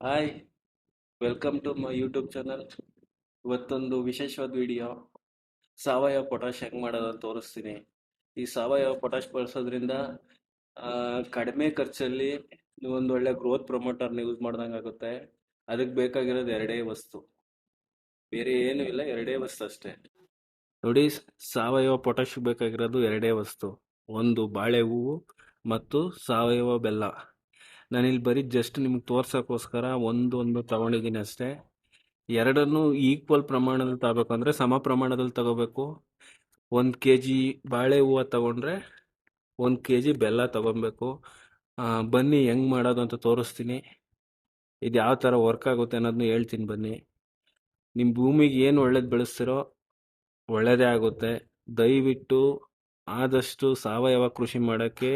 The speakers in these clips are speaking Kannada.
Hi, welcome to my YouTube channel. ಇವತ್ತೊಂದು ವಿಶೇಷವಾದ ವಿಡಿಯೋ ಸಾವಯವ ಪೊಟಾಶ್ ಹೆಂಗೆ ಮಾಡೋದು ಅಂತ ತೋರಿಸ್ತೀನಿ. ಈ ಸಾವಯವ ಪೊಟಾಶ್ ಬಳಸೋದ್ರಿಂದ ಕಡಿಮೆ ಖರ್ಚಲ್ಲಿ ಒಂದು ಒಳ್ಳೆ ಗ್ರೋತ್ ಪ್ರಮೋಟರ್ನ ಯೂಸ್ ಮಾಡ್ದಂಗೆ ಆಗುತ್ತೆ. ಅದಕ್ಕೆ ಬೇಕಾಗಿರೋದು ಎರಡೇ ವಸ್ತು, ಬೇರೆ ಏನೂ ಇಲ್ಲ, ಎರಡೇ ವಸ್ತು ಅಷ್ಟೇ. ನೋಡಿ, ಸಾವಯವ ಪೊಟಾಶ್ ಬೇಕಾಗಿರೋದು ಎರಡೇ ವಸ್ತು, ಒಂದು ಬಾಳೆ ಹೂವು ಮತ್ತು ಸಾವಯವ ಬೆಲ್ಲ. ನಾನಿಲ್ಲಿ ಬರೀ ಜಸ್ಟ್ ನಿಮ್ಗೆ ತೋರ್ಸೋಕ್ಕೋಸ್ಕರ ಒಂದು ತಗೊಂಡಿದ್ದೀನಿ ಅಷ್ಟೇ. ಎರಡನ್ನೂ ಈಕ್ವಲ್ ಪ್ರಮಾಣದಲ್ಲಿ ತಗೋಬೇಕಂದ್ರೆ ಸಮ ಪ್ರಮಾಣದಲ್ಲಿ ತಗೋಬೇಕು. 1 kg ಬಾಳೆ ಹೂವು ತಗೊಂಡ್ರೆ 1 kg ಬೆಲ್ಲ ತಗೊಬೇಕು. ಬನ್ನಿ ಹೆಂಗೆ ಮಾಡೋದು ಅಂತ ತೋರಿಸ್ತೀನಿ. ಇದು ಯಾವ ಥರ ವರ್ಕ್ ಆಗುತ್ತೆ ಅನ್ನೋದನ್ನ ಹೇಳ್ತೀನಿ ಬನ್ನಿ. ನಿಮ್ಮ ಭೂಮಿಗೆ ಏನು ಒಳ್ಳೇದು ಬೆಳೆಸ್ತಿರೋ ಒಳ್ಳೆಯದೇ ಆಗುತ್ತೆ. ದಯವಿಟ್ಟು ಆದಷ್ಟು ಸಾವಯವ ಕೃಷಿ ಮಾಡೋಕ್ಕೆ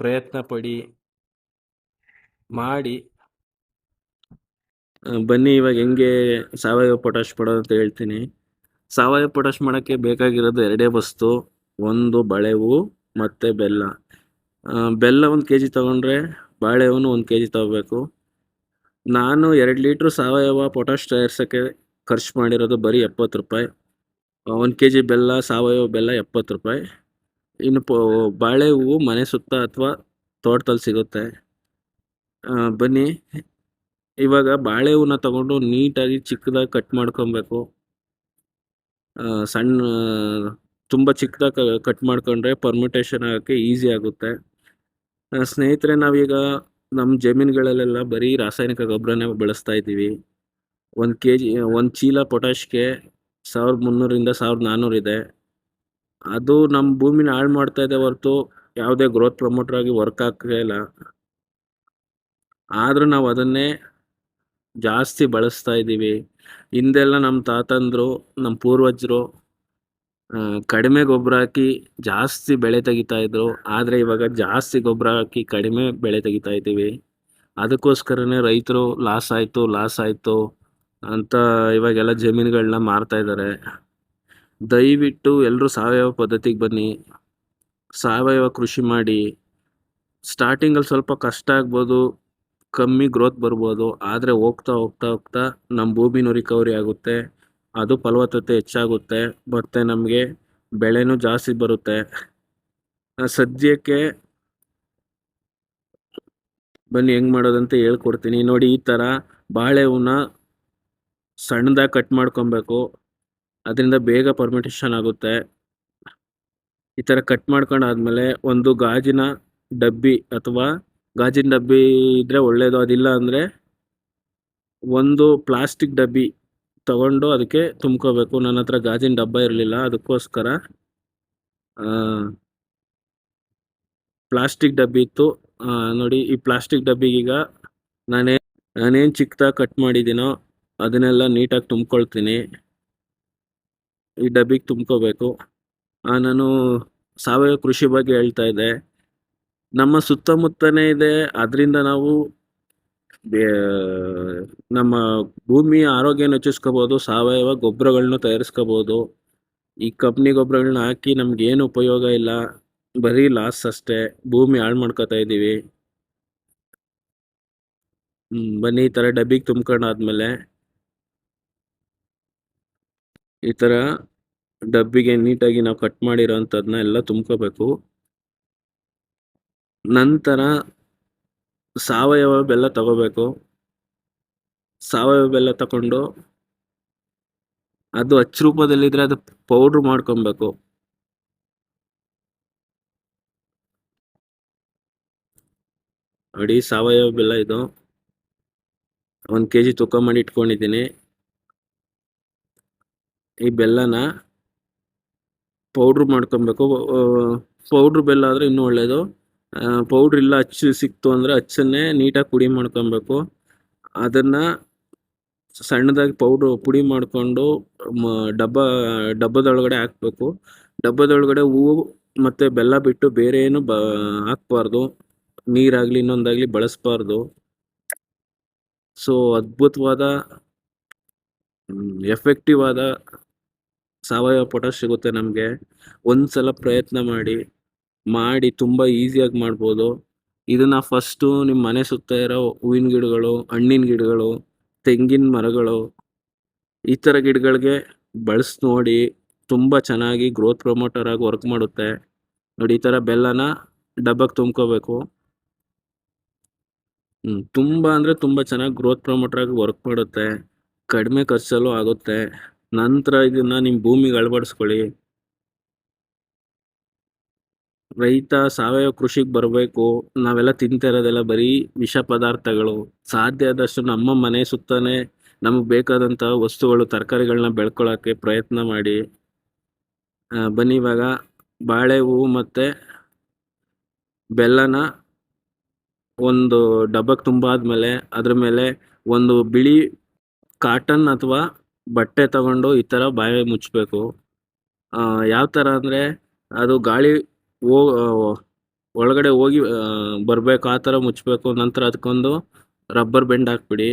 ಪ್ರಯತ್ನ ಪಡಿ ಮಾಡಿ. ಬನ್ನಿ ಇವಾಗ ಹೆಂಗೆ ಸಾವಯವ ಪೊಟಾಶ್ ಪಡೋದು ಅಂತ ಹೇಳ್ತೀನಿ. ಸಾವಯವ ಪೊಟಾಶ್ ಮಾಡೋಕ್ಕೆ ಬೇಕಾಗಿರೋದು ಎರಡೇ ವಸ್ತು, ಒಂದು ಬಾಳೆಹೂವು ಮತ್ತು ಬೆಲ್ಲ. ಬೆಲ್ಲ 1 kg ತೊಗೊಂಡ್ರೆ ಬಾಳೆಹೂವು 1 kg ತೊಗೋಬೇಕು. ನಾನು 2 ಲೀಟ್ರ್ ಸಾವಯವ ಪೊಟಾಶ್ ತಯಾರಿಸೋಕ್ಕೆ ಖರ್ಚು ಮಾಡಿರೋದು ಬರೀ 70 ರೂಪಾಯಿ. 1 kg ಬೆಲ್ಲ, ಸಾವಯವ ಬೆಲ್ಲ 70 ರೂಪಾಯಿ. ಇನ್ನು ಬಾಳೆ ಹೂವು ಮನೆ ಸುತ್ತ ಅಥವಾ ತೋಟದಲ್ಲಿ ಸಿಗುತ್ತೆ. ಬನ್ನಿ, ಇವಾಗ ಬಾಳೆ ಹೂವನ್ನ ತಗೊಂಡು ನೀಟಾಗಿ ಚಿಕ್ಕದಾಗಿ ಕಟ್ ಮಾಡ್ಕೊಬೇಕು. ಸಣ್ಣ ತುಂಬ ಚಿಕ್ಕದಾಗಿ ಕಟ್ ಮಾಡ್ಕೊಂಡ್ರೆ ಪರ್ಮಿಟೇಷನ್ ಆಗೋಕ್ಕೆ ಈಸಿ ಆಗುತ್ತೆ. ಸ್ನೇಹಿತರೆ, ನಾವೀಗ ನಮ್ಮ ಜಮೀನುಗಳಲ್ಲೆಲ್ಲ ಬರೀ ರಾಸಾಯನಿಕ ಗೊಬ್ಬರನೇ ಬಳಸ್ತಾ ಇದ್ದೀವಿ. 1 ಚೀಲ ಪೊಟಾಶ್ಗೆ 1300 1400 ಇದೆ. ಅದು ನಮ್ಮ ಭೂಮಿನ ಹಾಳು ಮಾಡ್ತಾ ಇದೆ ಹೊರತು ಯಾವುದೇ ಗ್ರೋತ್ ಪ್ರಮೋಟರ್ ಆಗಿ ವರ್ಕ್ ಆಗ್ತಾ ಇಲ್ಲ. ಆದರೂ ನಾವು ಅದನ್ನೇ ಜಾಸ್ತಿ ಬಳಸ್ತಾ ಇದ್ದೀವಿ. ಹಿಂದೆಲ್ಲ ನಮ್ಮ ತಾತಂದರು, ನಮ್ಮ ಪೂರ್ವಜರು ಕಡಿಮೆ ಗೊಬ್ಬರ ಹಾಕಿ ಜಾಸ್ತಿ ಬೆಳೆ ತೆಗಿತಾ ಇದ್ರು. ಆದರೆ ಇವಾಗ ಜಾಸ್ತಿ ಗೊಬ್ಬರ ಹಾಕಿ ಕಡಿಮೆ ಬೆಳೆ ತೆಗಿತಾ ಇದ್ದೀವಿ. ಅದಕ್ಕೋಸ್ಕರನೇ ರೈತರು ಲಾಸ್ ಆಯಿತು ಅಂತ ಇವಾಗೆಲ್ಲ ಜಮೀನುಗಳನ್ನ ಮಾರ್ತಾ ಇದ್ದಾರೆ. ದಯವಿಟ್ಟು ಎಲ್ಲರೂ ಸಾವಯವ ಪದ್ಧತಿಗೆ ಬನ್ನಿ, ಸಾವಯವ ಕೃಷಿ ಮಾಡಿ. ಸ್ಟಾರ್ಟಿಂಗಲ್ಲಿ ಸ್ವಲ್ಪ ಕಷ್ಟ ಆಗ್ಬೋದು, ಕಮ್ಮಿ ಗ್ರೋತ್ ಬರ್ಬೋದು, ಆದರೆ ಹೋಗ್ತಾ ಹೋಗ್ತಾ ಹೋಗ್ತಾ ನಮ್ಮ ಭೂಮಿನೂ ರಿಕವರಿ ಆಗುತ್ತೆ, ಅದು ಫಲವತ್ತತೆ ಹೆಚ್ಚಾಗುತ್ತೆ, ಮತ್ತು ನಮಗೆ ಬೆಳೆನೂ ಜಾಸ್ತಿ ಬರುತ್ತೆ. ಸದ್ಯಕ್ಕೆ ಬನ್ನಿ ಹೆಂಗೆ ಮಾಡೋದಂತ ಹೇಳ್ಕೊಡ್ತೀನಿ. ನೋಡಿ, ಈ ಥರ ಬಾಳೆ ಹೂವನ್ನ ಸಣ್ಣದಾಗಿ ಕಟ್ ಮಾಡ್ಕೊಬೇಕು, ಅದರಿಂದ ಬೇಗ ಪರ್ಮಿಟೇಷನ್ ಆಗುತ್ತೆ. ಈ ಥರ ಕಟ್ ಮಾಡ್ಕೊಂಡಾದ್ಮೇಲೆ ಒಂದು ಗಾಜಿನ ಡಬ್ಬಿ ಅಥವಾ ಗಾಜಿನ ಡಬ್ಬಿ ಇದ್ದರೆ ಒಳ್ಳೆಯದು. ಅದಿಲ್ಲ ಅಂದರೆ ಒಂದು ಪ್ಲಾಸ್ಟಿಕ್ ಡಬ್ಬಿ ತಗೊಂಡು ಅದಕ್ಕೆ ತುಂಬ್ಕೋಬೇಕು. ನನ್ನ ಹತ್ರ ಗಾಜಿನ ಡಬ್ಬ ಇರಲಿಲ್ಲ, ಅದಕ್ಕೋಸ್ಕರ ಪ್ಲಾಸ್ಟಿಕ್ ಡಬ್ಬಿ ಇತ್ತು. ನೋಡಿ, ಈ ಪ್ಲಾಸ್ಟಿಕ್ ಡಬ್ಬಿಗೀಗ ನಾನೇನು ಚಿಕ್ಕದಾಗಿ ಕಟ್ ಮಾಡಿದ್ದೀನೋ ಅದನ್ನೆಲ್ಲ ನೀಟಾಗಿ ತುಂಬ್ಕೊಳ್ತೀನಿ. ಈ ಡಬ್ಬಿಗೆ ತುಂಬ್ಕೋಬೇಕು. ನಾನು ಸಾವಯವ ಕೃಷಿ ಬಗ್ಗೆ ಹೇಳ್ತಾ ಇದ್ದೆ. ನಮ್ಮ ಸುತ್ತಮುತ್ತನೇ ಇದೆ, ಅದರಿಂದ ನಾವು ನಮ್ಮ ಭೂಮಿಯ ಆರೋಗ್ಯನ ಹೆಚ್ಚಿಸ್ಕೋಬೋದು, ಸಾವಯವ ಗೊಬ್ಬರಗಳನ್ನ ತಯಾರಿಸ್ಕೋಬೋದು. ಈ ಕಂಪ್ನಿ ಗೊಬ್ಬರಗಳನ್ನ ಹಾಕಿ ನಮಗೇನು ಉಪಯೋಗ ಇಲ್ಲ, ಬರೀ ಲಾಸ್ ಅಷ್ಟೇ, ಭೂಮಿ ಹಾಳು ಮಾಡ್ಕೋತಾ ಇದ್ದೀವಿ. ಬನ್ನಿ, ಈ ಥರ ಡಬ್ಬಿಗೆ ತುಂಬ್ಕೊಂಡಾದ್ಮೇಲೆ ಈ ಥರ ಡಬ್ಬಿಗೆ ನೀಟಾಗಿ ನಾವು ಕಟ್ ಮಾಡಿರೋ ಅಂಥದ್ದನ್ನ ಎಲ್ಲ ತುಂಬ್ಕೋಬೇಕು. ನಂತರ ಸಾವಯವ ಬೆಲ್ಲ ತಗೋಬೇಕು. ಸಾವಯವ ಬೆಲ್ಲ ತಗೊಂಡು ಅದು ಅಚ್ಚು ರೂಪದಲ್ಲಿದ್ದರೆ ಅದು ಪೌಡ್ರ್ ಮಾಡ್ಕೊಬೇಕು. ನೋಡಿ, ಸಾವಯವ ಬೆಲ್ಲ ಇದು 1 kg ತೂಕ ಮಾಡಿ ಇಟ್ಕೊಂಡಿದ್ದೀನಿ. ಈ ಬೆಲ್ಲನ ಪೌಡ್ರ್ ಮಾಡ್ಕೊಬೇಕು. ಪೌಡ್ರ್ ಬೆಲ್ಲ ಆದರೆ ಇನ್ನೂ ಒಳ್ಳೆಯದು. ಪೌಡ್ರ್ ಇಲ್ಲ, ಅಚ್ಚು ಸಿಕ್ತು ಅಂದರೆ ಅಚ್ಚನ್ನೇ ನೀಟಾಗಿ ಪುಡಿ ಮಾಡ್ಕೊಬೇಕು. ಅದನ್ನು ಸಣ್ಣದಾಗಿ ಪುಡಿ ಮಾಡಿಕೊಂಡು ಡಬ್ಬದೊಳಗಡೆ ಹಾಕಬೇಕು. ಡಬ್ಬದೊಳಗಡೆ ಹೂವು ಮತ್ತು ಬೆಲ್ಲ ಬಿಟ್ಟು ಬೇರೆ ಏನು ಹಾಕಬಾರ್ದು. ನೀರಾಗಲಿ ಇನ್ನೊಂದಾಗಲಿ ಬಳಸಬಾರ್ದು. ಸೊ ಅದ್ಭುತವಾದ ಎಫೆಕ್ಟಿವ್ ಆದ ಸಾವಯವ ಪೊಟಾಶ್ ಸಿಗುತ್ತೆ ನಮಗೆ. ಒಂದು ಸಲ ಪ್ರಯತ್ನ ಮಾಡಿ ತುಂಬ ಈಸಿಯಾಗಿ ಮಾಡ್ಬೋದು. ಇದನ್ನ ಫಸ್ಟು ನಿಮ್ಮ ಮನೆ ಸುತ್ತ ಇರೋ ಹೂವಿನ ಗಿಡಗಳು, ಹಣ್ಣಿನ ಗಿಡಗಳು, ತೆಂಗಿನ ಮರಗಳು, ಈ ಥರ ಗಿಡಗಳಿಗೆ ಬಳಸಿ ನೋಡಿ. ತುಂಬ ಚೆನ್ನಾಗಿ ಗ್ರೋತ್ ಪ್ರಮೋಟರ್ ಆಗಿ ವರ್ಕ್ ಮಾಡುತ್ತೆ. ನೋಡಿ, ಈ ಥರ ಬೆಲ್ಲನ ಡಬ್ಬಕ್ಕೆ ತುಂಬ್ಕೋಬೇಕು. ತುಂಬ ಅಂದರೆ ತುಂಬ ಚೆನ್ನಾಗಿ ಗ್ರೋತ್ ಪ್ರಮೋಟರ್ ಆಗಿ ವರ್ಕ್ ಮಾಡುತ್ತೆ. ಕಡಿಮೆ ಖರ್ಚಲ್ಲೂ ಆಗುತ್ತೆ. ನಂತರ ಇದನ್ನ ನಿಮ್ಮ ಭೂಮಿಗೆ ಅಳವಡಿಸ್ಕೊಳ್ಳಿ. ರೈತ ಸಾವಯವ ಕೃಷಿಗೆ ಬರಬೇಕು. ನಾವೆಲ್ಲ ತಿಂತಾ ಇರೋದೆಲ್ಲ ಬರೀ ವಿಷ ಪದಾರ್ಥಗಳು. ಸಾಧ್ಯ ಆದಷ್ಟು ನಮ್ಮ ಮನೆ ಸುತ್ತನೇ ನಮಗೆ ಬೇಕಾದಂಥ ವಸ್ತುಗಳು, ತರಕಾರಿಗಳನ್ನ ಬೆಳ್ಕೊಳ್ಳೋಕ್ಕೆ ಪ್ರಯತ್ನ ಮಾಡಿ. ಬನ್ನಿ, ಇವಾಗ ಬಾಳೆ ಹೂವು ಮತ್ತು ಬೆಲ್ಲನ ಒಂದು ಡಬ್ಬಕ್ಕೆ ತುಂಬಾದ್ಮೇಲೆ ಅದ್ರ ಮೇಲೆ ಒಂದು ಬಿಳಿ ಕಾಟನ್ ಅಥವಾ ಬಟ್ಟೆ ತಗೊಂಡು ಈ ಥರ ಬಾಯಿ ಮುಚ್ಚಬೇಕು. ಯಾವ ಥರ ಅಂದರೆ ಅದು ಗಾಳಿ ಒಳಗಡೆ ಹೋಗಿ ಬರಬೇಕು, ಆ ಥರ ಮುಚ್ಚಬೇಕು. ನಂತರ ಅದಕ್ಕೊಂದು ರಬ್ಬರ್ ಬೆಂಡ್ ಹಾಕ್ಬಿಡಿ.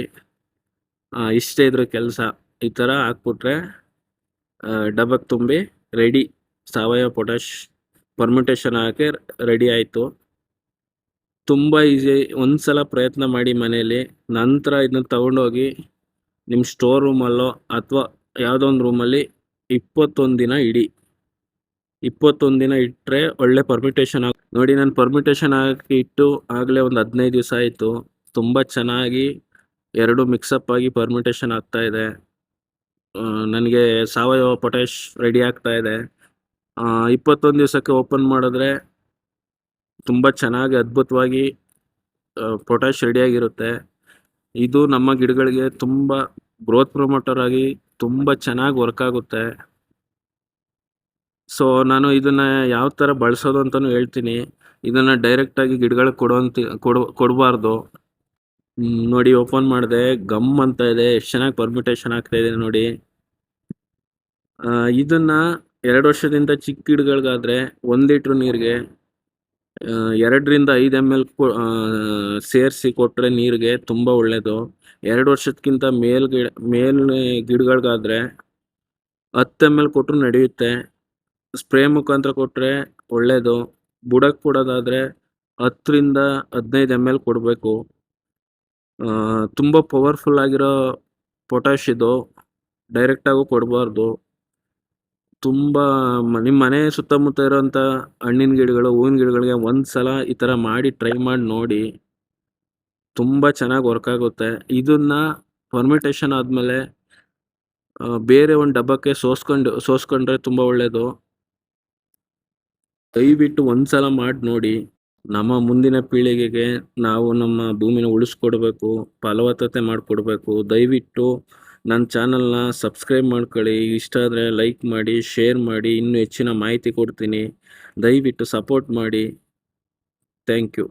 ಇಷ್ಟೇ ಇದ್ರ ಕೆಲಸ. ಈ ಥರ ಹಾಕ್ಬಿಟ್ರೆ ಡಬ್ಬಕ್ಕೆ ತುಂಬಿ ರೆಡಿ. ಸಾವಯವ ಪೊಟ್ಯಾಶ್ ಪರ್ಮಿಟೇಷನ್ ಹಾಕಿ ರೆಡಿ ಆಯಿತು. ತುಂಬ ಈಸಿ. ಒಂದ್ಸಲ ಪ್ರಯತ್ನ ಮಾಡಿ ಮನೆಯಲ್ಲಿ. ನಂತರ ಇದನ್ನ ತಗೊಂಡೋಗಿ ನಿಮ್ಮ ಸ್ಟೋರ್ ರೂಮಲ್ಲೋ ಅಥವಾ ಯಾವುದೋ ಒಂದು ರೂಮಲ್ಲಿ 21 ದಿನ ಇಡಿ. 21 ದಿನ ಇಟ್ಟರೆ ಒಳ್ಳೆ ಪರ್ಮಿಟೇಷನ್ ನೋಡಿ, ನಾನು ಪರ್ಮಿಟೇಷನ್ ಹಾಕಿ ಇಟ್ಟು ಆಗಲೇ ಒಂದು 15 ದಿವಸ ಆಯಿತು. ತುಂಬ ಚೆನ್ನಾಗಿ ಎರಡು ಮಿಕ್ಸಪ್ ಆಗಿ ಪರ್ಮಿಟೇಷನ್ ಆಗ್ತಾ ಇದೆ. ನನಗೆ ಸಾವಯವ ಪೊಟ್ಯಾಶ್ ರೆಡಿ ಆಗ್ತಾ ಇದೆ. 21 ದಿವಸಕ್ಕೆ ಓಪನ್ ಮಾಡಿದ್ರೆ ತುಂಬ ಚೆನ್ನಾಗಿ ಅದ್ಭುತವಾಗಿ ಪೊಟ್ಯಾಶ್ ರೆಡಿಯಾಗಿರುತ್ತೆ. ಇದು ನಮ್ಮ ಗಿಡಗಳಿಗೆ ತುಂಬ ಗ್ರೋತ್ ಪ್ರಮೋಟರ್ ಆಗಿ ತುಂಬ ಚೆನ್ನಾಗಿ ವರ್ಕ್ ಆಗುತ್ತೆ. ಸೊ ನಾನು ಇದನ್ನು ಯಾವ ಥರ ಬಳಸೋದು ಅಂತಲೂ ಹೇಳ್ತೀನಿ. ಇದನ್ನು ಡೈರೆಕ್ಟಾಗಿ ಗಿಡಗಳಿಗೆ ಕೊಡಬಾರ್ದು. ನೋಡಿ, ಓಪನ್ ಮಾಡಿದೆ, ಗಮ್ ಅಂತ ಇದೆ. ಎಷ್ಟು ಚೆನ್ನಾಗಿ ಪರ್ಮಿಟೇಷನ್ ಆಗ್ತಾ ಇದೆ ನೋಡಿ. ಇದನ್ನು 2 ವರ್ಷದಿಂದ ಚಿಕ್ಕ ಗಿಡಗಳಿಗಾದರೆ 1 ಲೀಟ್ರ್ ನೀರಿಗೆ 2ರಿಂದ 5 ml ಸೇರಿಸಿ ಕೊಟ್ಟರೆ ನೀರಿಗೆ ತುಂಬ ಒಳ್ಳೆಯದು. 2 ವರ್ಷಕ್ಕಿಂತ ಮೇಲೆ ಗಿಡಗಳಿಗಾದರೆ 10 ml ಕೊಟ್ಟರು ನಡೆಯುತ್ತೆ. ಸ್ಪ್ರೇ ಮುಖಾಂತರ ಕೊಟ್ಟರೆ ಒಳ್ಳೆಯದು. ಬುಡಕ್ಕೆ ಕೊಡೋದಾದರೆ 10ರಿಂದ 15 ml ಕೊಡಬೇಕು. ತುಂಬ ಪವರ್ಫುಲ್ ಆಗಿರೋ ಪೊಟ್ಯಾಶ್ ಇದು. ಡೈರೆಕ್ಟಾಗೂ ಕೊಡಬಾರ್ದು. ತುಂಬ ನಿಮ್ಮ ಮನೆ ಸುತ್ತಮುತ್ತ ಇರೋಂಥ ಹಣ್ಣಿನ ಗಿಡಗಳು, ಹೂವಿನ ಗಿಡಗಳಿಗೆ ಒಂದು ಸಲ ಈ ಥರ ಮಾಡಿ ಟ್ರೈ ಮಾಡಿ ನೋಡಿ. ತುಂಬ ಚೆನ್ನಾಗಿ ವರ್ಕ್ ಆಗುತ್ತೆ. ಇದನ್ನು ಪರ್ಮಿಟೇಷನ್ ಆದಮೇಲೆ ಬೇರೆ ಒಂದು ಡಬ್ಬಕ್ಕೆ ಸೋಸ್ಕೊಂಡ್ರೆ ತುಂಬ ಒಳ್ಳೆಯದು. ದಯವಿಟ್ಟು ಒಂದು ಸಲ ಮಾಡಿ ನೋಡಿ. ನಮ್ಮ ಮುಂದಿನ ಪೀಳಿಗೆಗೆ ನಾವು ನಮ್ಮ ಭೂಮಿನ ಉಳಿಸ್ಕೊಡ್ಬೇಕು, ಫಲವತ್ತತೆ ಮಾಡಿಕೊಡ್ಬೇಕು. ದಯವಿಟ್ಟು ನನ್ನ ಚಾನಲ್ನ ಸಬ್ಸ್ಕ್ರೈಬ್ ಮಾಡ್ಕೊಳ್ಳಿ. ಇಷ್ಟ ಆದರೆ ಲೈಕ್ ಮಾಡಿ, ಶೇರ್ ಮಾಡಿ. ಇನ್ನೂ ಹೆಚ್ಚಿನ ಮಾಹಿತಿ ಕೊಡ್ತೀನಿ. ದಯವಿಟ್ಟು ಸಪೋರ್ಟ್ ಮಾಡಿ. Thank you.